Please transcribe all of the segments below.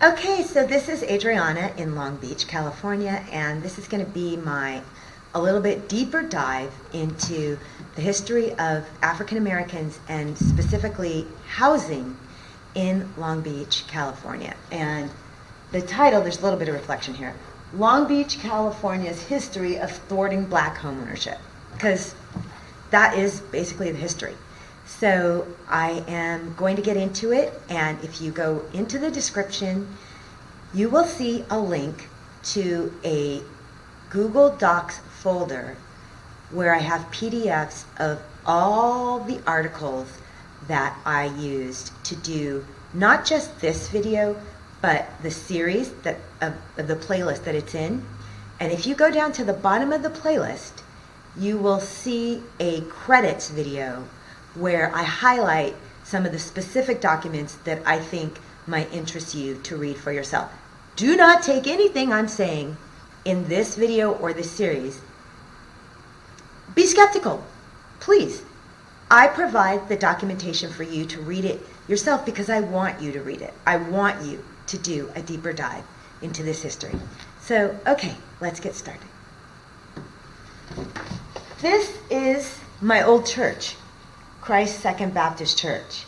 Okay, so this is Adriana in Long Beach, California, and this is going to be a little bit deeper dive into the history of African Americans and specifically housing in Long Beach, California. And the title, there's a little bit of reflection here, Long Beach, California's History of Thwarting Black Homeownership, because that is basically the history. So I am going to get into it, and if you go into the description, you will see a link to a Google Docs folder where I have PDFs of all the articles that I used to do not just this video, but the series of the playlist that it's in. And if you go down to the bottom of the playlist, you will see a credits video where I highlight some of the specific documents that I think might interest you to read for yourself. Do not take anything I'm saying in this video or this series. Be skeptical, please. I provide the documentation for you to read it yourself because I want you to read it. I want you to do a deeper dive into this history. So, okay, let's get started. This is my old church, Christ Second Baptist Church.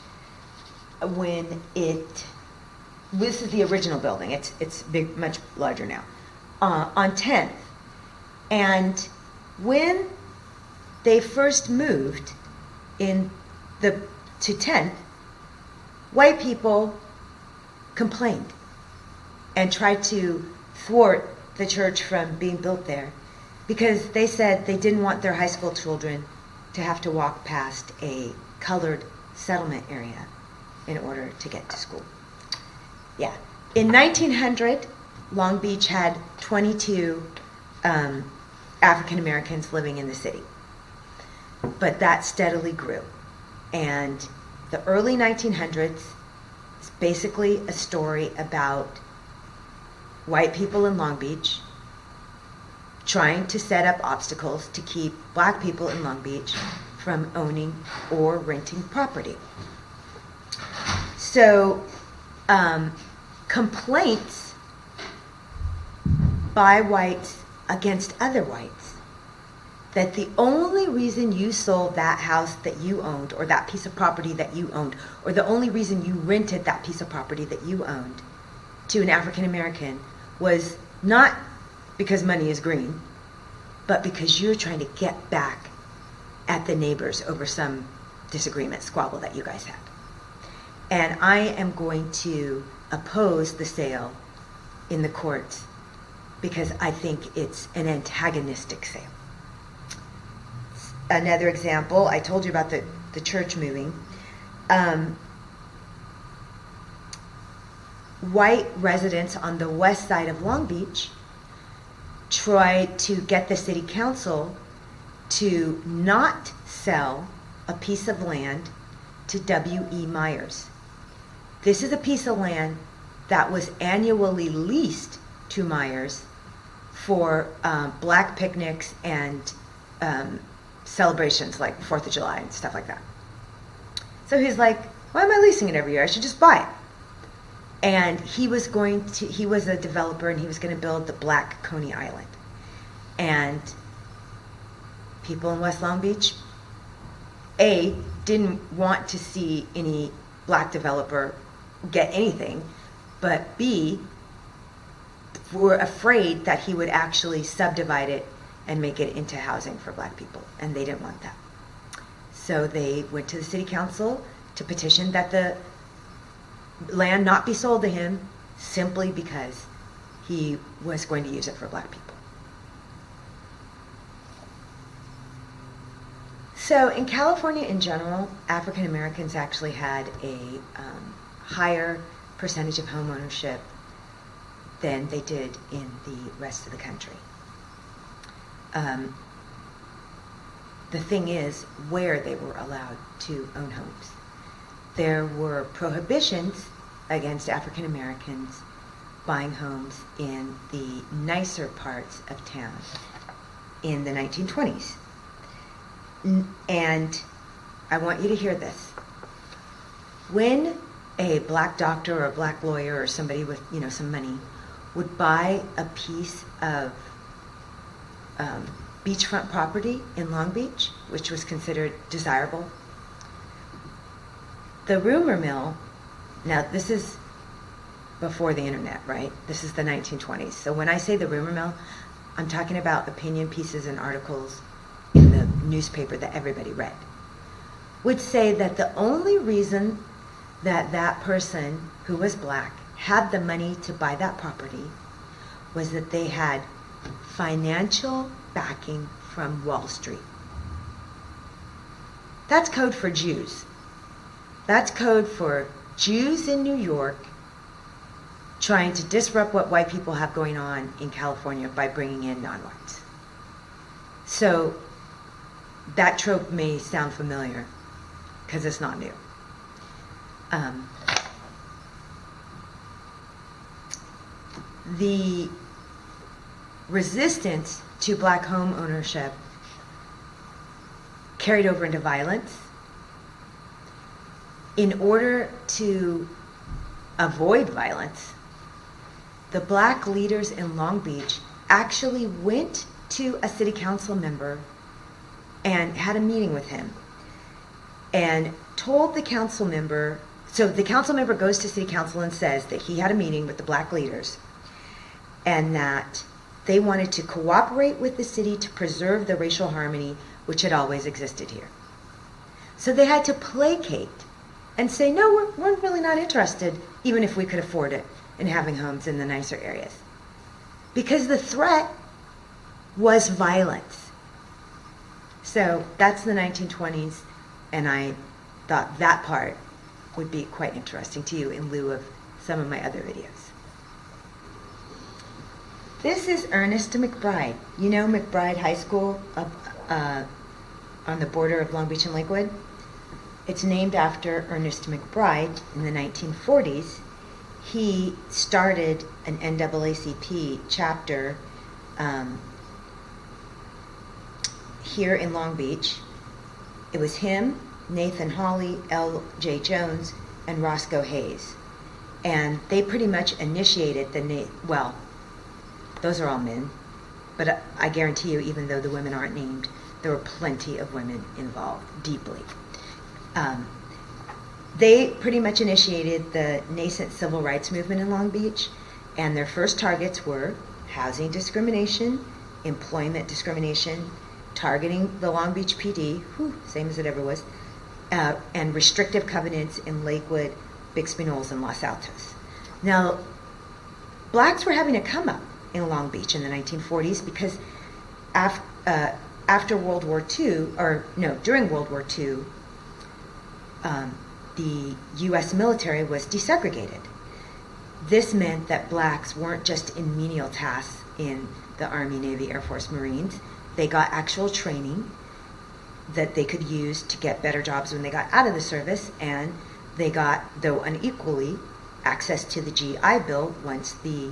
This is the original building. It's big, much larger now. On 10th, and when they first moved to 10th, white people complained and tried to thwart the church from being built there because they said they didn't want their high school children to have to walk past a colored settlement area in order to get to school. Yeah. In 1900, Long Beach had 22 African Americans living in the city. But that steadily grew. And the early 1900s is basically a story about white people in Long Beach trying to set up obstacles to keep black people in Long Beach from owning or renting property. So, complaints by whites against other whites that the only reason you sold that house that you owned or that piece of property that you owned, or the only reason you rented that piece of property that you owned to an African American was not because money is green, but because you're trying to get back at the neighbors over some disagreement, squabble that you guys had. And I am going to oppose the sale in the courts because I think it's an antagonistic sale. Another example, I told you about the church moving. White residents on the west side of Long Beach tried to get the city council to not sell a piece of land to W.E. Myers. This is a piece of land that was annually leased to Myers for black picnics and celebrations like 4th of July and stuff like that. So he's like, why am I leasing it every year? I should just buy it. And he was a developer and he was going to build the Black Coney Island. And people in West Long Beach, A, didn't want to see any black developer get anything, but B, were afraid that he would actually subdivide it and make it into housing for black people, and they didn't want that. So they went to the city council to petition that the land not be sold to him simply because he was going to use it for black people. So in California in general, African Americans actually had a higher percentage of home ownership than they did in the rest of the country. The thing is where they were allowed to own homes. There were prohibitions against African Americans buying homes in the nicer parts of town in the 1920s. And I want you to hear this. When a black doctor or a black lawyer or somebody with, some money would buy a piece of beachfront property in Long Beach, which was considered desirable. The rumor mill, now this is before the internet, right? This is the 1920s. So when I say the rumor mill, I'm talking about opinion pieces and articles in the newspaper that everybody read, would say that the only reason that that person who was black had the money to buy that property was that they had financial backing from Wall Street. That's code for Jews. That's code for Jews in New York trying to disrupt what white people have going on in California by bringing in non-whites. So that trope may sound familiar because it's not new. The resistance to black home ownership carried over into violence. In order to avoid violence, the black leaders in Long Beach actually went to a city council member and had a meeting with him and told the council member, so the council member goes to city council and says that he had a meeting with the black leaders and that they wanted to cooperate with the city to preserve the racial harmony which had always existed here. So they had to placate and say, no, we're really not interested, even if we could afford it, in having homes in the nicer areas. Because the threat was violence. So that's the 1920s, and I thought that part would be quite interesting to you in lieu of some of my other videos. This is Ernest McBride. You know McBride High School up on the border of Long Beach and Lakewood? It's named after Ernest McBride. In the 1940s. He started an NAACP chapter here in Long Beach. It was him, Nathan Hawley, L.J. Jones, and Roscoe Hayes. And they pretty much initiated well, those are all men, but I guarantee you, even though the women aren't named, there were plenty of women involved deeply. They pretty much initiated the nascent civil rights movement in Long Beach, and their first targets were housing discrimination, employment discrimination, targeting the Long Beach PD, same as it ever was, and restrictive covenants in Lakewood, Bixby Knolls, and Los Altos. Now, blacks were having a come up in Long Beach in the 1940s because after World War II, during World War II, the U.S. military was desegregated. This meant that blacks weren't just in menial tasks in the Army, Navy, Air Force, Marines. They got actual training that they could use to get better jobs when they got out of the service, and they got, though unequally, access to the GI Bill once the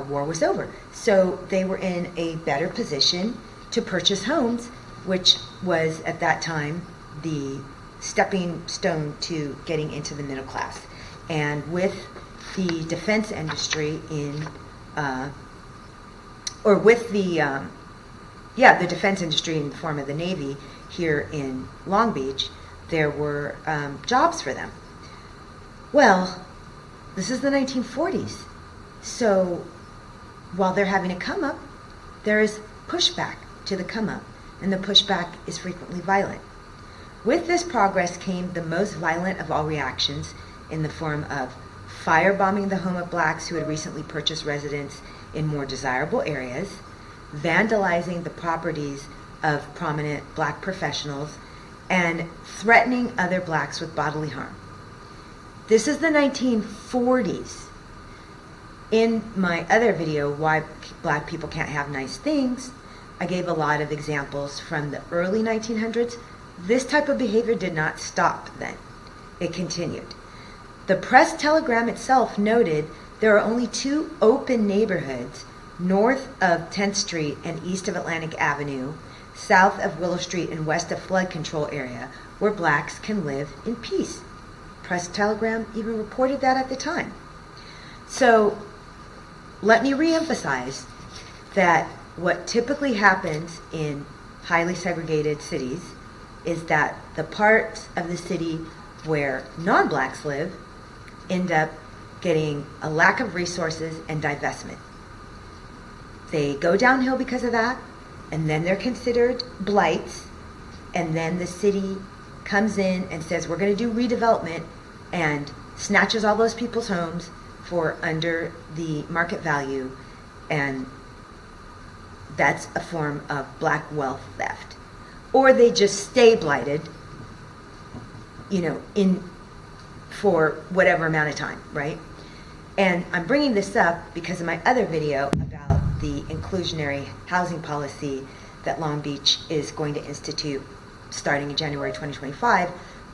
war was over. So they were in a better position to purchase homes, which was at that time the stepping stone to getting into the middle class. And with the defense industry the defense industry in the form of the Navy here in Long Beach, there were jobs for them. Well, this is the 1940s. So while they're having a come up, there is pushback to the come up, and the pushback is frequently violent. With this progress came the most violent of all reactions in the form of firebombing the home of blacks who had recently purchased residence in more desirable areas, vandalizing the properties of prominent black professionals, and threatening other blacks with bodily harm. This is the 1940s. In my other video, Why Black People Can't Have Nice Things, I gave a lot of examples from the early 1900s. This type of behavior did not stop then. It continued. The press telegram itself noted there are only 2 open neighborhoods north of 10th Street and east of Atlantic Avenue, south of Willow Street and west of flood control area, where blacks can live in peace. Press-Telegram even reported that at the time. So let me reemphasize that what typically happens in highly segregated cities is that the parts of the city where non-blacks live end up getting a lack of resources and divestment. They go downhill because of that, and then they're considered blights, and then the city comes in and says, we're going to do redevelopment, and snatches all those people's homes for under the market value, and that's a form of black wealth theft. Or they just stay blighted, for whatever amount of time, right? And I'm bringing this up because of my other video about the inclusionary housing policy that Long Beach is going to institute starting in January 2025,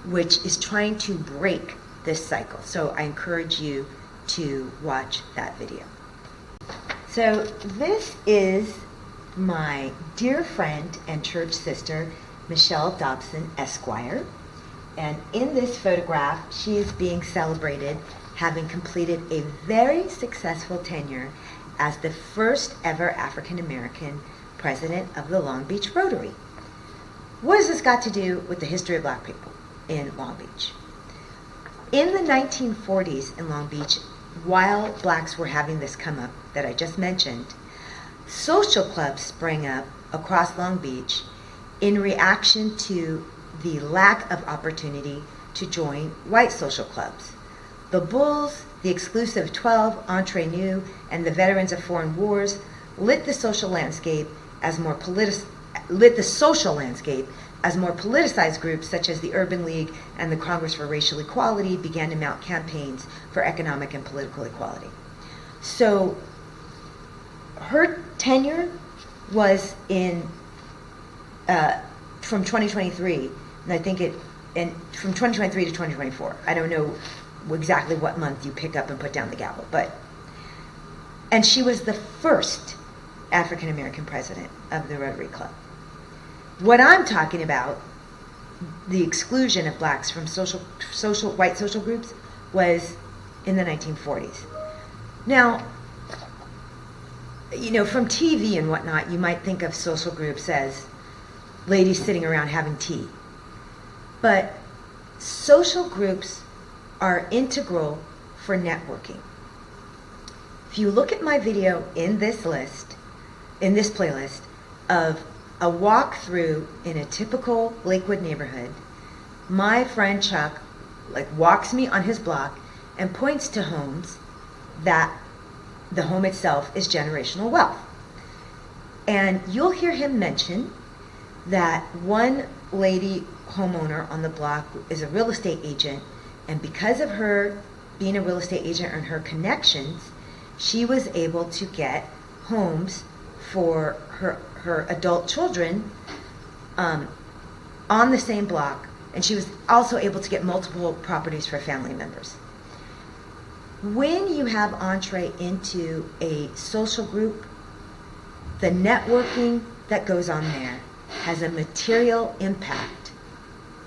which is trying to break this cycle. So I encourage you to watch that video. So this is my dear friend and church sister, Michelle Dobson, Esquire. And in this photograph, she is being celebrated having completed a very successful tenure as the first ever African-American president of the Long Beach Rotary. What has this got to do with the history of black people in Long Beach? In the 1940s in Long Beach, while blacks were having this come up that I just mentioned, social clubs sprang up across Long Beach in reaction to the lack of opportunity to join white social clubs. The Bulls, the Exclusive 12, Entre Nous, and the Veterans of Foreign Wars lit the social landscape as more politicized groups such as the Urban League and the Congress for Racial Equality began to mount campaigns for economic and political equality. So her tenure was from 2023, and I think from 2023 to 2024. I don't know exactly what month you pick up and put down the gavel, and she was the first African American president of the Rotary Club. What I'm talking about, the exclusion of blacks from white social groups, was in the 1940s. Now, from TV and whatnot, you might think of social groups as ladies sitting around having tea. But social groups are integral for networking. If you look at my video in this playlist of a walkthrough in a typical Lakewood neighborhood, my friend Chuck walks me on his block and points to homes that the home itself is generational wealth. And you'll hear him mention that one lady homeowner on the block is a real estate agent, and because of her being a real estate agent and her connections, she was able to get homes for her adult children on the same block, and she was also able to get multiple properties for family members. When you have entree into a social group, the networking that goes on there has a material impact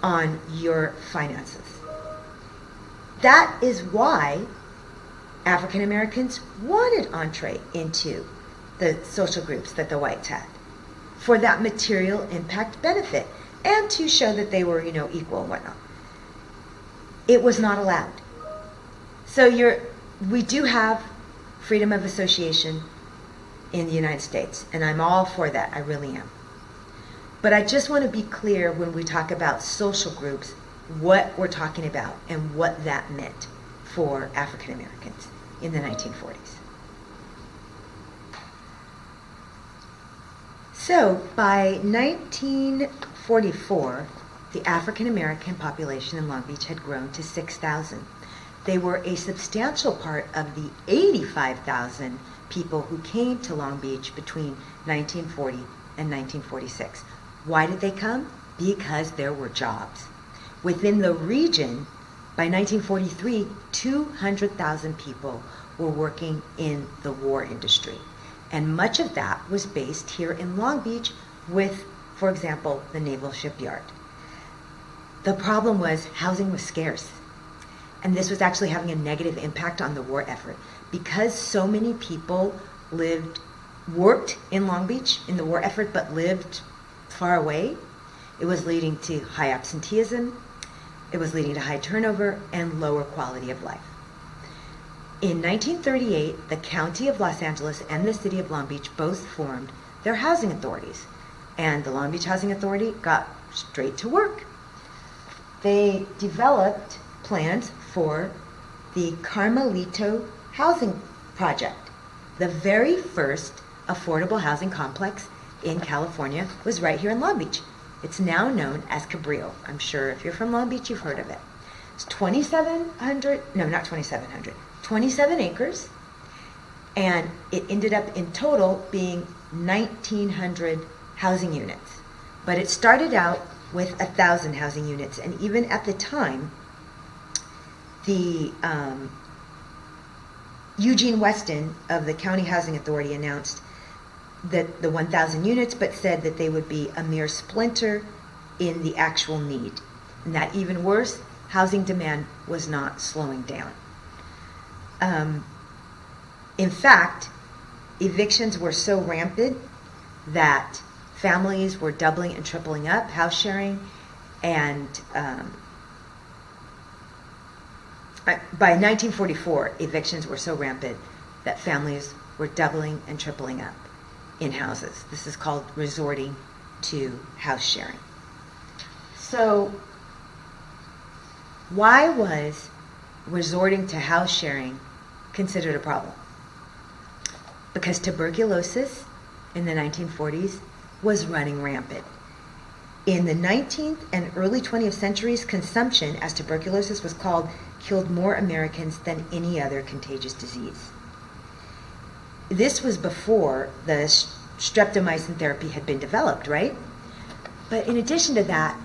on your finances. That is why African Americans wanted entree into the social groups that the whites had, for that material impact benefit, and to show that they were, equal and whatnot. It was not allowed. So we do have freedom of association in the United States, and I'm all for that. I really am. But I just want to be clear when we talk about social groups, what we're talking about and what that meant for African Americans in the 1940s. So by 1944, the African American population in Long Beach had grown to 6,000. They were a substantial part of the 85,000 people who came to Long Beach between 1940 and 1946. Why did they come? Because there were jobs. Within the region, by 1943, 200,000 people were working in the war industry. And much of that was based here in Long Beach with, for example, the Naval Shipyard. The problem was housing was scarce. And this was actually having a negative impact on the war effort. Because so many people worked in Long Beach in the war effort, but lived far away, it was leading to high absenteeism, it was leading to high turnover and lower quality of life. In 1938, the County of Los Angeles and the City of Long Beach both formed their housing authorities, and the Long Beach Housing Authority got straight to work. They developed plans for the Carmelito Housing Project. The very first affordable housing complex in California was right here in Long Beach. It's now known as Cabrillo. I'm sure if you're from Long Beach, you've heard of it. It's 27 acres, and it ended up in total being 1,900 housing units. But it started out with 1,000 housing units, and even at the time, the Eugene Weston of the County Housing Authority announced that the 1,000 units, but said that they would be a mere splinter in the actual need. And that even worse, housing demand was not slowing down. In fact, evictions were so rampant that families were doubling and tripling up, house sharing, and by 1944, evictions were so rampant that families were doubling and tripling up in houses. This is called resorting to house sharing. So, why was resorting to house sharing considered a problem? Because tuberculosis in the 1940s was running rampant. In the 19th and early 20th centuries, consumption, as tuberculosis was called, killed more Americans than any other contagious disease. This was before the streptomycin therapy had been developed, right? But in addition to that,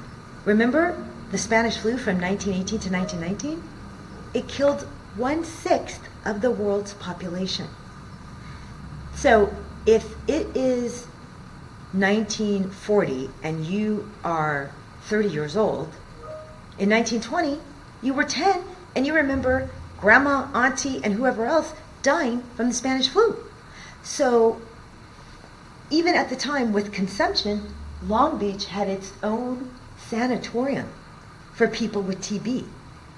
remember the Spanish flu from 1918 to 1919? It killed 1/6 of the world's population. So if it is 1940 and you are 30 years old, in 1920 you were 10 and you remember grandma, auntie, and whoever else dying from the Spanish flu. So even at the time with consumption, Long Beach had its own sanatorium for people with TB.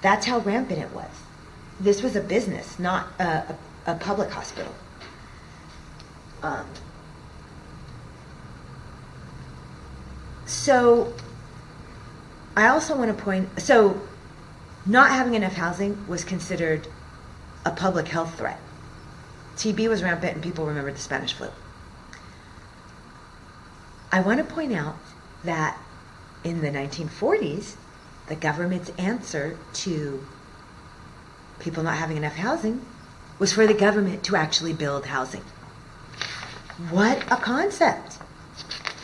That's how rampant it was. This was a business, not a public hospital. So I also want to so not having enough housing was considered a public health threat. TB was rampant and people remembered the Spanish flu. I want to point out that in the 1940s, the government's answer to people not having enough housing was for the government to actually build housing. What a concept!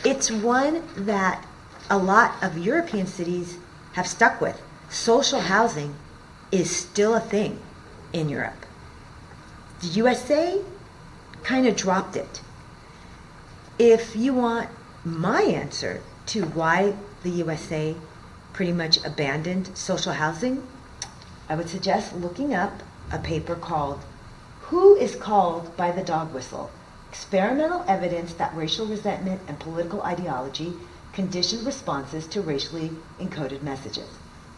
It's one that a lot of European cities have stuck with. Social housing is still a thing in Europe. The USA kind of dropped it. If you want my answer to why the USA pretty much abandoned social housing, I would suggest looking up a paper called Who is Called by the Dog Whistle? Experimental Evidence that Racial Resentment and Political Ideology Conditioned Responses to Racially Encoded Messages.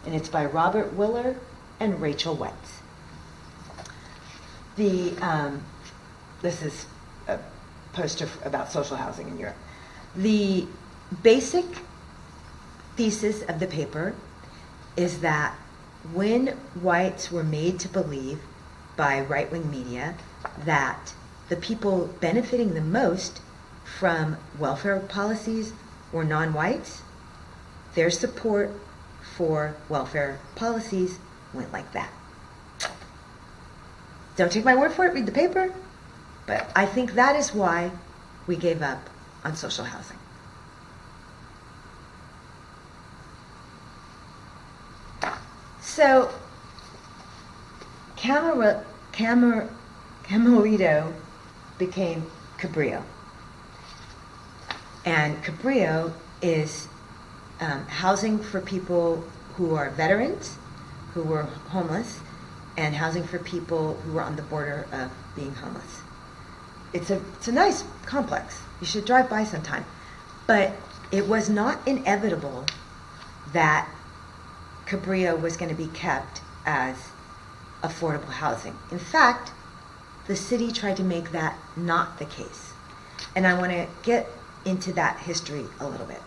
And it's by Robert Willer and Rachel Wetz. This is a poster about social housing in Europe. The basic thesis of the paper is that when whites were made to believe by right-wing media that the people benefiting the most from welfare policies were non-whites, their support for welfare policies went like that. Don't take my word for it, read the paper. But I think that is why we gave up on social housing. So, Cabrillo became Cabrillo. And Cabrillo is housing for people who are veterans, who were homeless, and housing for people who were on the border of being homeless. It's a nice complex. You should drive by sometime. But it was not inevitable that Cabrillo was going to be kept as affordable housing. In fact, the city tried to make that not the case. And I want to get into that history a little bit.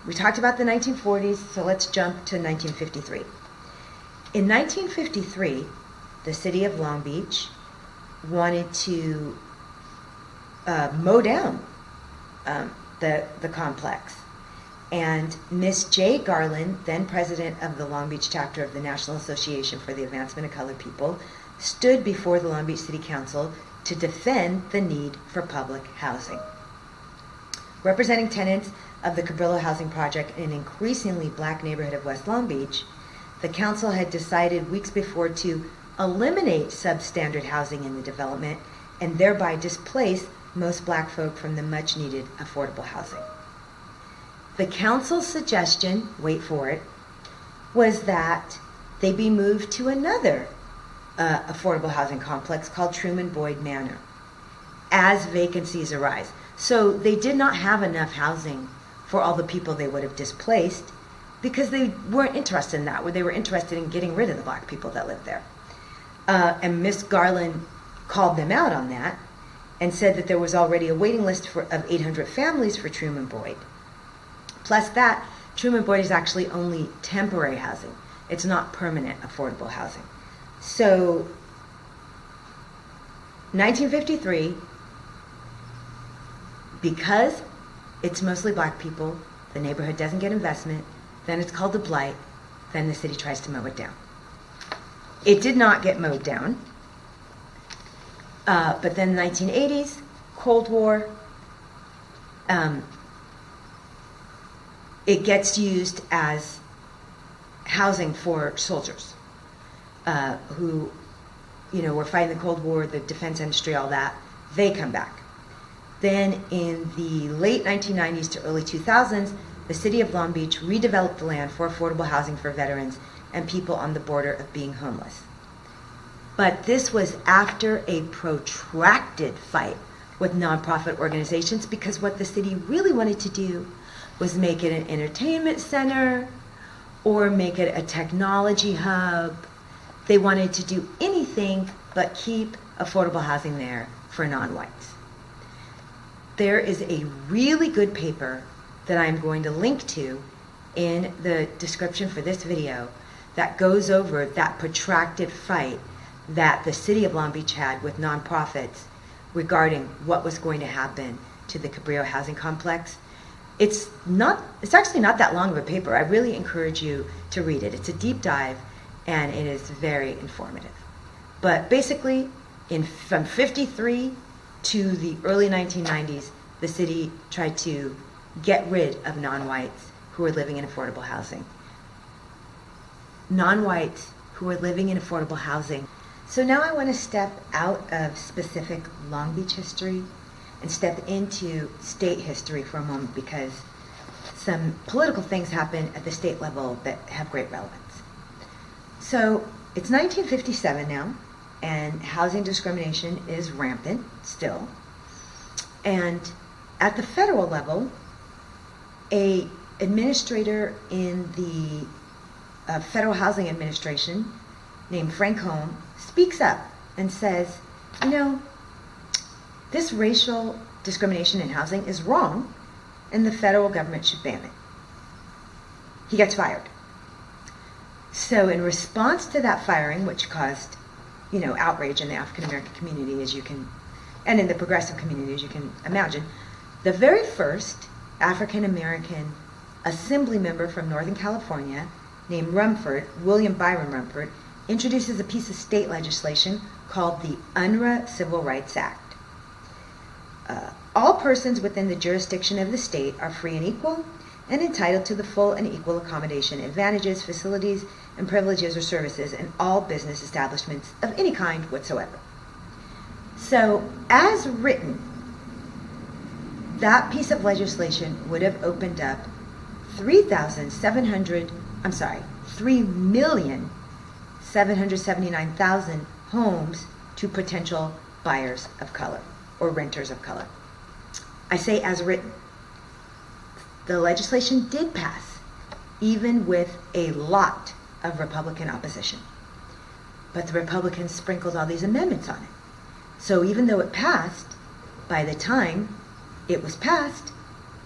We talked about the 1940s, so let's jump to 1953. In 1953, the city of Long Beach wanted to mow down the complex. And Miss J. Garland, then president of the Long Beach chapter of the National Association for the Advancement of Colored People, stood before the Long Beach City Council to defend the need for public housing. Representing tenants of the Cabrillo housing project in an increasingly black neighborhood of West Long Beach, the council had decided weeks before to eliminate substandard housing in the development and thereby displace most black folk from the much needed affordable housing. The council's suggestion, wait for it, was that they be moved to another affordable housing complex called Truman Boyd Manor as vacancies arise. So they did not have enough housing for all the people they would have displaced because they weren't interested in that. They were interested in getting rid of the black people that lived there. And Miss Garland called them out on that and said that there was already a waiting list of 800 families for Truman Boyd. Plus that, Truman Boyd is actually only temporary housing. It's not permanent affordable housing. So, 1953, because it's mostly black people, the neighborhood doesn't get investment, then it's called a blight, then the city tries to mow it down. It did not get mowed down. But then the 1980s, Cold War, it gets used as housing for soldiers who, were fighting the Cold War, the defense industry, all that. They come back. Then in the late 1990s to early 2000s, the city of Long Beach redeveloped the land for affordable housing for veterans and people on the border of being homeless. But this was after a protracted fight with nonprofit organizations because what the city really wanted to do was make it an entertainment center or make it a technology hub. They wanted to do anything but keep affordable housing there for non-whites. There is a really good paper that I'm going to link to in the description for this video that goes over that protracted fight that the city of Long Beach had with nonprofits regarding what was going to happen to the Cabrillo housing complex. It's actually not that long of a paper. I really encourage you to read it. It's a deep dive and it is very informative. But basically, from 53 to the early 1990s, the city tried to get rid of non-whites who were living in affordable housing. Non-whites who were living in affordable housing. So now I want to step out of specific Long Beach history and step into state history for a moment because some political things happen at the state level that have great relevance. So it's 1957 now, and housing discrimination is rampant still. And at the federal level, a administrator in the Federal Housing Administration named Frank Holm speaks up and says, this racial discrimination in housing is wrong and the federal government should ban it. He gets fired. So in response to that firing, which caused, outrage in the African American community, and in the progressive community, as you can imagine, the very first African American assembly member from Northern California, named Rumford, William Byron Rumford, introduces a piece of state legislation called the UNRRA Civil Rights Act. All persons within the jurisdiction of the state are free and equal and entitled to the full and equal accommodation, advantages, facilities, and privileges or services in all business establishments of any kind whatsoever. So, as written, that piece of legislation would have opened up 3 million 779,000 homes to potential buyers of color or renters of color. I say as written. The legislation did pass, even with a lot of Republican opposition. But the Republicans sprinkled all these amendments on it. So even though it passed, by the time it was passed,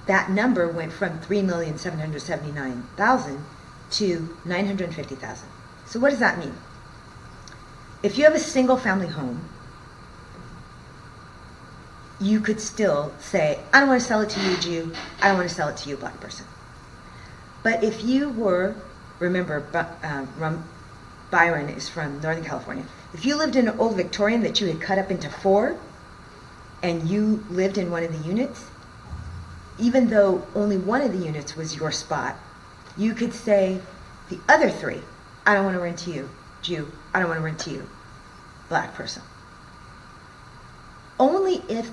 that number went from 3,779,000 to 950,000. So what does that mean? If you have a single family home, you could still say, I don't want to sell it to you, Jew. I don't want to sell it to you, black person. But if you were, remember, Byron is from Northern California. If you lived in an old Victorian that you had cut up into 4, and you lived in one of the units, even though only one of the units was your spot, you could say the other 3, I don't want to rent to you, Jew. I don't want to rent to you, black person. Only if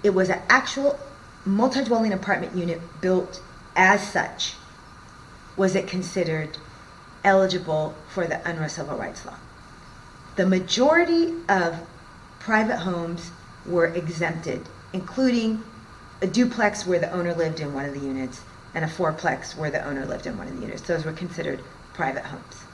it was an actual multi-dwelling apartment unit built as such was it considered eligible for the Unruh Civil Rights Law. The majority of private homes were exempted, including a duplex where the owner lived in one of the units and a fourplex where the owner lived in one of the units. Those were considered private homes.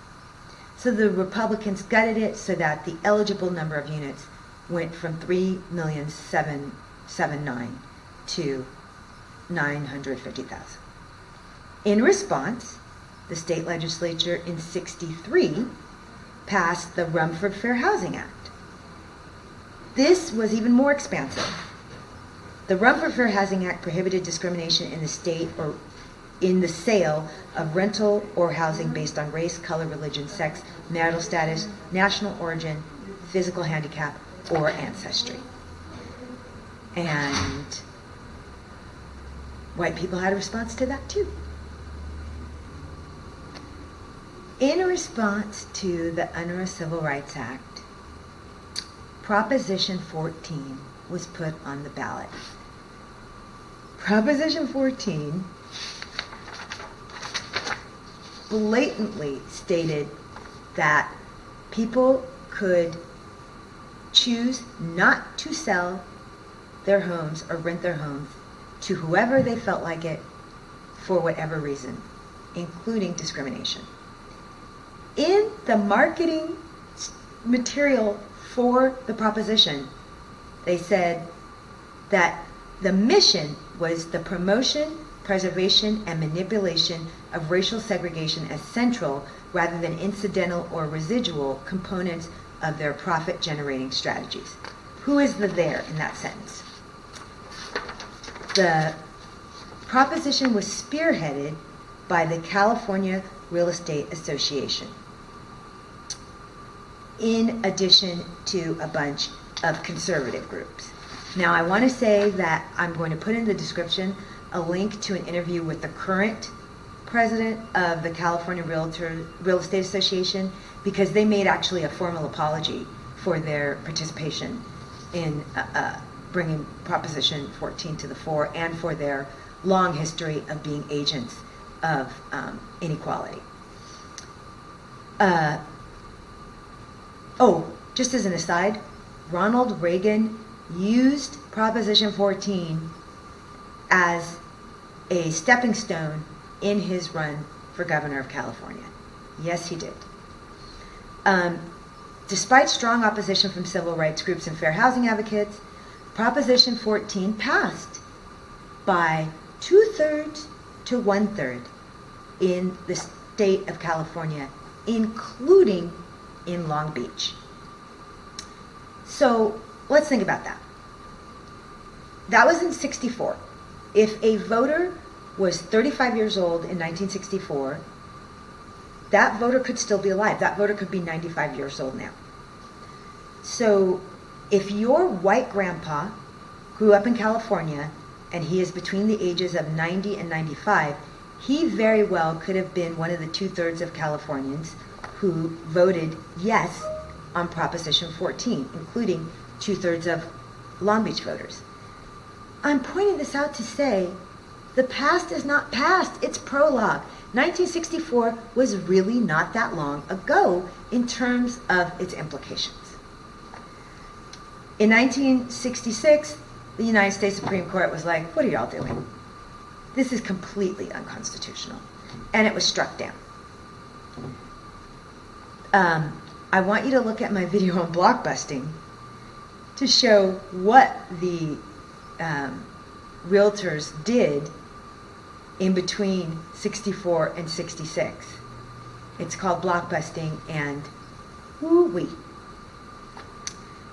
So the Republicans gutted it so that the eligible number of units went from 3,779,000 to 950,000. In response, the state legislature in '63 passed the Rumford Fair Housing Act. This was even more expansive. The Rumford Fair Housing Act prohibited discrimination in the state or in the sale of rental or housing based on race, color, religion, sex, marital status, national origin, physical handicap, or ancestry. And white people had a response to that too. In response to the Unruh Civil Rights Act, Proposition 14 was put on the ballot. Proposition 14 blatantly stated that people could choose not to sell their homes or rent their homes to whoever they felt like it for whatever reason, including discrimination. In the marketing material for the proposition, they said that the mission was the promotion, preservation, and manipulation of racial segregation as central rather than incidental or residual components of their profit-generating strategies. Who is the there in that sentence? The proposition was spearheaded by the California Real Estate Association, in addition to a bunch of conservative groups. Now, I want to say that I'm going to put in the description a link to an interview with the current president of the California Real Estate Association, because they made actually a formal apology for their participation in bringing Proposition 14 to the fore and for their long history of being agents of inequality. Just as an aside, Ronald Reagan used Proposition 14 as a stepping stone in his run for governor of California. Yes, he did. Despite strong opposition from civil rights groups and fair housing advocates, Proposition 14 passed by 2/3 to 1/3 in the state of California, including in Long Beach. So let's think about that. That was in '64. If a voter was 35 years old in 1964, that voter could still be alive. That voter could be 95 years old now. So if your white grandpa grew up in California and he is between the ages of 90 and 95, he very well could have been one of the 2/3 of Californians who voted yes on Proposition 14, including 2/3 of Long Beach voters. I'm pointing this out to say The past is not past, it's prologue. 1964 was really not that long ago in terms of its implications. In 1966, the United States Supreme Court was like, what are y'all doing? This is completely unconstitutional. And it was struck down. I want you to look at my video on blockbusting to show what the realtors did in between 64 and 66. It's called blockbusting, and woo-wee.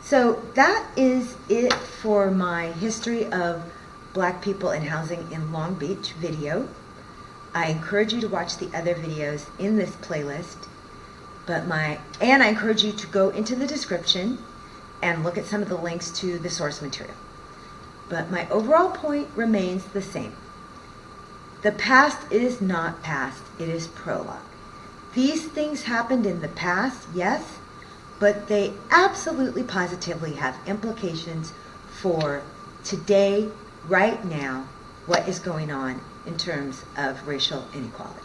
So that is it for my history of Black people and housing in Long Beach video. I encourage you to watch the other videos in this playlist, and I encourage you to go into the description and look at some of the links to the source material. But my overall point remains the same. The past is not past, it is prologue. These things happened in the past, yes, but they absolutely positively have implications for today, right now, what is going on in terms of racial inequality.